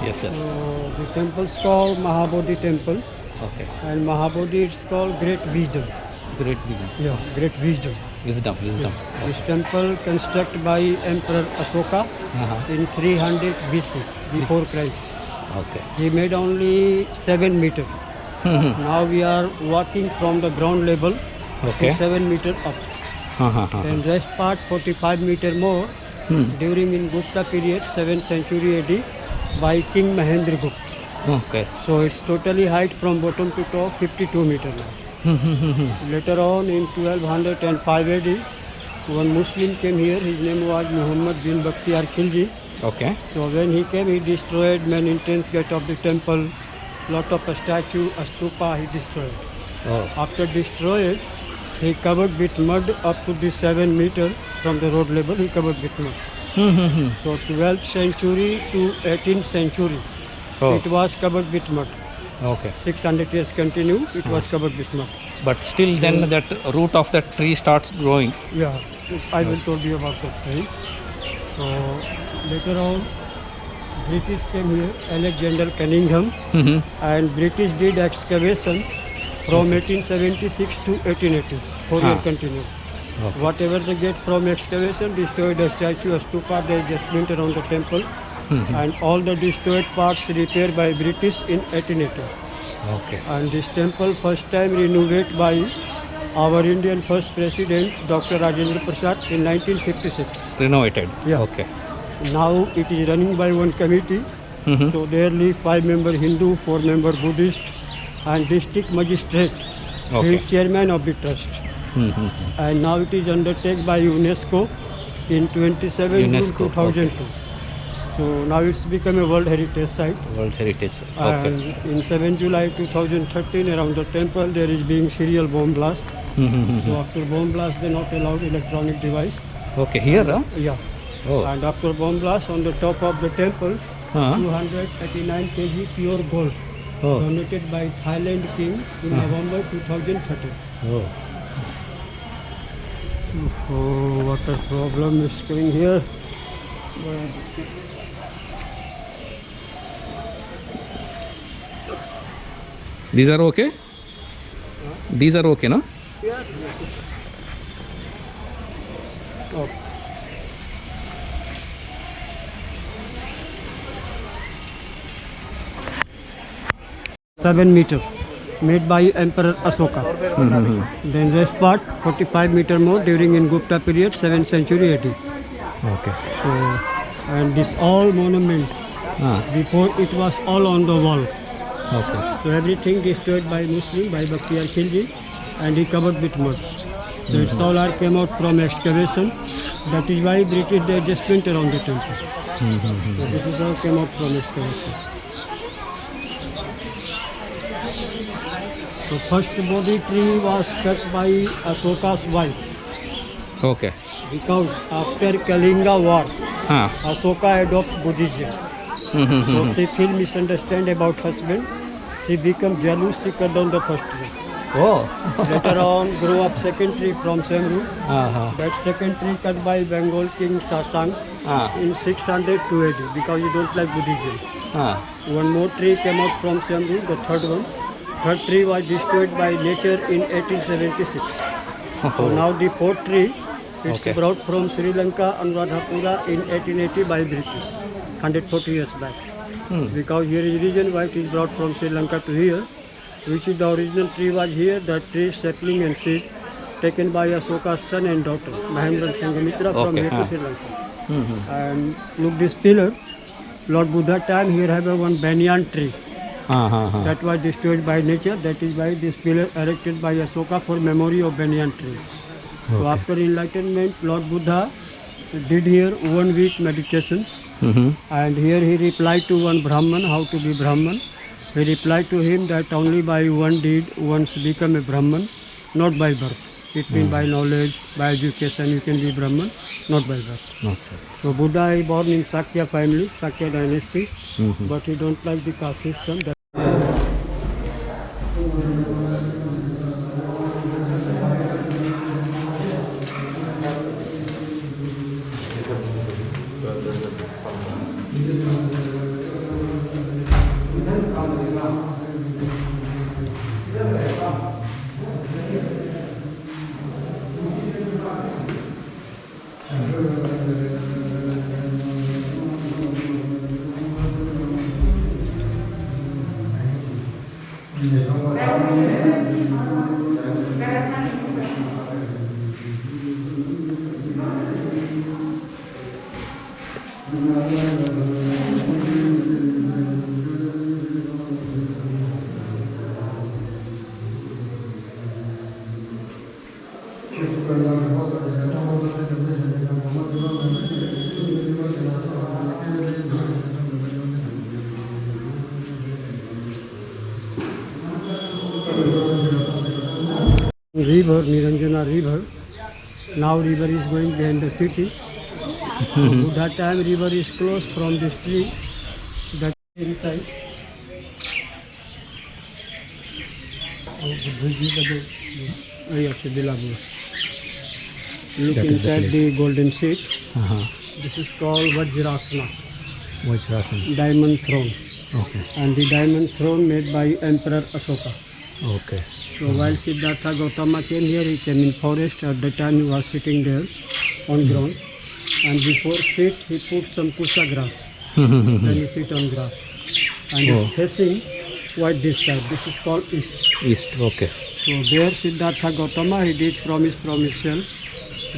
Yes, sir. The temple is called Mahabodhi Temple, Okay. and Mahabodhi is called Great Wisdom. Great vision. Yeah, Great Wisdom. Wisdom. This temple constructed by Emperor Ashoka Uh-huh. in 300 BC, before Christ. Okay. He made only 7 meters. Now we are walking from the ground level Okay. to 7 meter up. Uh-huh. Then rest part 45 meter more during in Gupta period 7th century AD by King Mahendragupta. Okay. So it's totally height from bottom to top 52 meter now. Later on in 1205 AD, one Muslim came here. His name was Muhammad bin Bakhtiyar Khilji. Okay. So when he came, he destroyed main entrance gate of the temple. Lot of statue, stupa he destroyed. Oh. After destroyed, he covered with mud up to the 7 meter from the road level. He covered with mud. So 12th century to 18th century, Oh. it was covered with mud. Okay. 600 years continue, it was covered with mud. But still, then that root of that tree starts growing. Yeah, I will told you about that thing. So later on, British came here, Alexander Cunningham, and British did excavation from 1876 to 1880. 4 years continue. Okay. Whatever they get from excavation, destroyed the statue, a stupa, they just went around the temple, and all the destroyed parts repaired by British in 1880. Okay. And this temple first time renovated by our Indian first president, Dr. Rajendra Prasad, in 1956. Renovated. Yeah. Okay. Now it is running by one committee. So there live 5 member Hindu, 4 member Buddhist, and district magistrate. He Okay. is chairman of the trust. And now it is undertaken by UNESCO in 27 UNESCO, June 2002. So now it's become a World Heritage Site. World Heritage. Okay. And in 7 July 2013, around the temple, there is being serial bomb blast. So after bomb blast, they not allowed electronic device. Okay. Here, huh? Yeah. Oh. And after bomb blast, on the top of the temple, Huh? 239 kg pure gold Oh. donated by Thailand King in November 2013. Oh. Oh, what a problem is coming here. These are okay? These are okay, no? Oh. Seven meter, made by Emperor Ashoka. Then rest part 45 meter more during in Gupta period 7th century AD. Okay. So, and this all monuments Ah. before it was all on the wall. Okay. So everything destroyed by Muslim, by Bakhtiyar Khilji, and he covered with mud. So it's all are came out from excavation. That is why British they just went around the temple. So this is all came out from excavation. So first Bodhi tree was cut by Ashoka's wife, Okay. because after Kalinga war, Ah. Ashoka adopted Buddhism. So she feel misunderstand about husband. She become jealous, she cut down the first tree. Oh. Later on grew up second tree from same root. Uh-huh. That second tree cut by Bengal King Sasang Ah. in 602 AD because he don't like Buddhism. Ah. One more tree came out from same root, the third one. Third tree was destroyed by nature in 1876. So now the fourth tree, it's Okay. brought from Sri Lanka, Anuradhapura in 1880 by British, 140 years back. Because here is reason why it is brought from Sri Lanka to here, which is the original tree was here, that tree sapling and seed taken by Ashoka's son and daughter, Mahendra and Sanghamitra from Okay, here ah. to Sri Lanka. And look this pillar, Lord Buddha time here have a one banyan tree. That was destroyed by nature. That is why this pillar erected by Ashoka for memory of banyan tree. So after enlightenment, Lord Buddha did here 1 week meditation, and here he replied to one Brahman how to be Brahman. He replied to him that only by one deed once become a Brahman, not by birth. It means by knowledge, by education you can be Brahman, not by birth. Okay. So Buddha is born in Sakya family, Sakya dynasty, but he don't like the caste system. River, Niranjana River. Now river is going behind the city. So that time river is closed from this tree. That inside. Yes, Bilabur. Look That is the inside place. the golden seat. Uh-huh. This is called Vajrasana, Vajrasana. diamond throne. Okay. And the diamond throne made by Emperor Ashoka. Okay. So while Siddhartha Gautama came here, he came in forest. At the time he was sitting there on ground. And before sit, he put some kusha grass. Then he sit on grass. And Oh. he's facing what this side. This is called east. East. Okay. So there Siddhartha Gautama, he did promise from himself.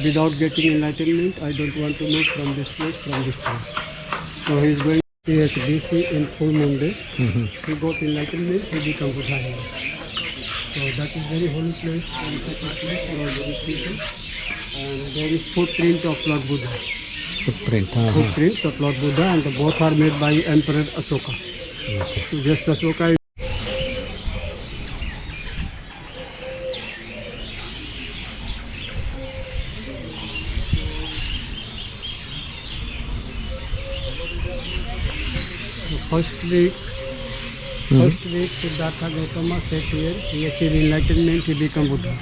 Without getting enlightenment, I don't want to move from this place, from this place. So he is going to BC in full moon day. He got enlightenment, he become Buddha here. So that is very holy place and sacred place for all Buddhist people. And there is footprint of Lord Buddha. Footprint. Uh-huh. Footprints of Lord Buddha, and both are made by Emperor Ashoka. Okay. So just Ashoka. First week, Siddhartha Gautama sat here. He achieved enlightenment. He became Buddha.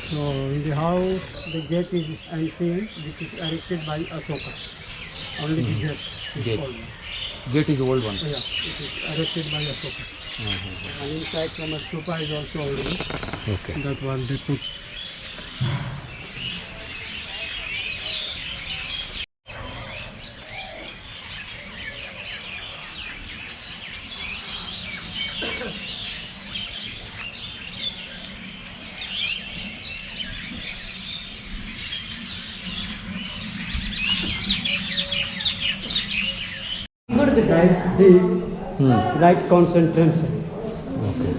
So in the house, the gate is ancient. This is erected by Ashoka. Only the gate. Is Gate. old. Gate is old one. Yeah, it is erected by Ashoka. And inside some stupa is also old. Okay. That one they put. Right deep, right concentration. Okay.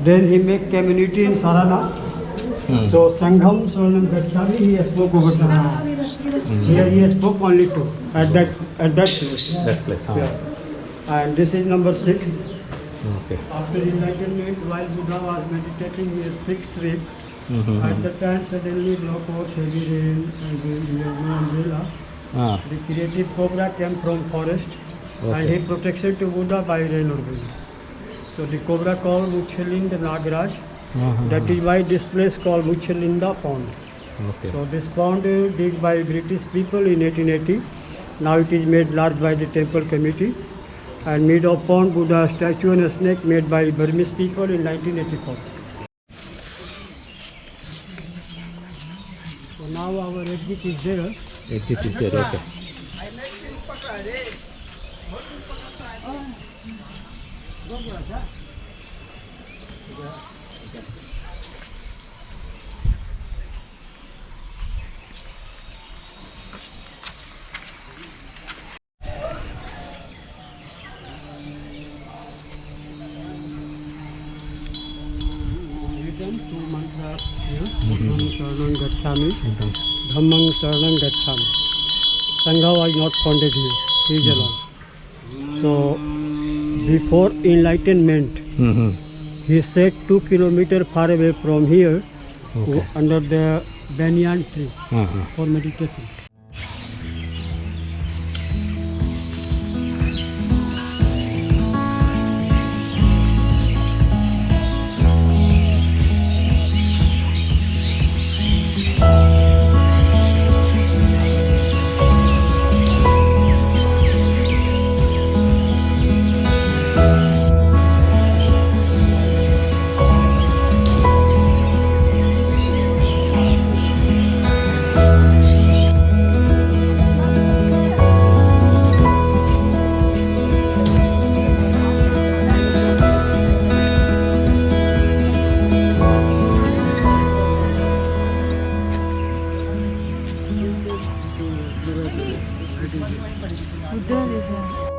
Then he make community in Sarana. So Sangham Saranam Gacchami, he spoke over time. Here he spoke only two at that place. That place. Huh? Yeah. And this is number 6. Okay. After enlightenment, while Buddha was meditating in his 6th rib, at the time suddenly block out heavy rain and we have no umbrella. Ah. The creative cobra came from forest and Okay. he protection to Buddha by rain or wind. So the cobra called Muchalinda Nagaraj. That is why this place called Muchalinda Pond. Okay. So this pond is digged by British people in 1880. Now it is made large by the temple committee. And mid of pond, Buddha statue and a snake made by Burmese people in 1984. So now our exit is there. Exit is there. Okay. Written two mantras here. Buddham Saranam Gacchami, Dhammam Saranam Gacchami. Sangha was not founded here. He is alone. So before enlightenment, he sat 2 kilometers far away from here, Okay. under the banyan tree Uh-huh. for meditation. Buddha is